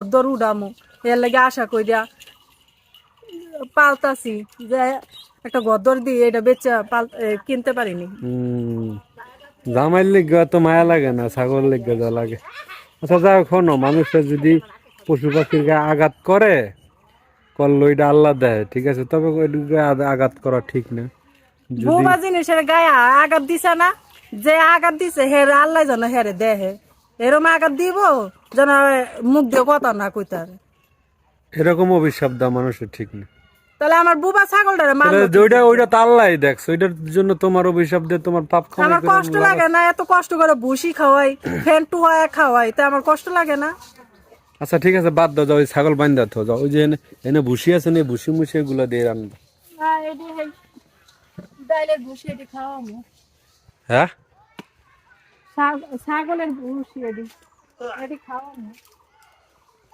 দর উডামু এর লাগে আশা কইরা পালতাছি যে একটা গদর দিয়ে এটা বেচা কিনতে পারিনি। জামাইয়ের লিগা তো মায়া লাগে না, ছাগল লিগা যা লাগে। আচ্ছা যাই হোক, শোনো, মানুষের যদি পশু পাখির গায়ে আঘাত করে, করলো এটা আল্লাহ দেয়, ঠিক আছে, তবে ওইদিকে আঘাত করা ঠিক না। যদি বোবা জিনিসের গায়ে আঘাত দিছে না, যে আঘাত দিছে হের আল্লাহ যেন হেরে দেহে এরম আঘাত দিব যেন মুখ দিয়ে কথা না কইতে পারে। এরকম অভিশাপ দেওয়া মানুষের ঠিক না। তাহলে আমার বুবা ছাগলটারে তাহলে মারলো কি ওইটা করতে? ওইটা তো আল্লাহ দেখছো, ওইটার জন্য তোমার অভিশাপ দিয়ে তোমার পাপ কামাই আমার করে কষ্ট লাভ লাগে আছে? না? এত কষ্ট করে ভুসি খাওয়াই, ফ্যান টুয়া খাওয়াই, তা আমার কষ্ট লাগে না? আচ্ছা ঠিক আছে, বাদ দাও, যাও ওই ছাগল বান্ধা থো, যাও ওই যে এনে এনে ভুসি আছে না, ভুসি মুসি এগুলো দিয়ে রান্না। ডাইলের ভুসি এটি খাওয়াবো, হ্যাঁ, ছাগলের ভুসি এটি খাওয়াবো।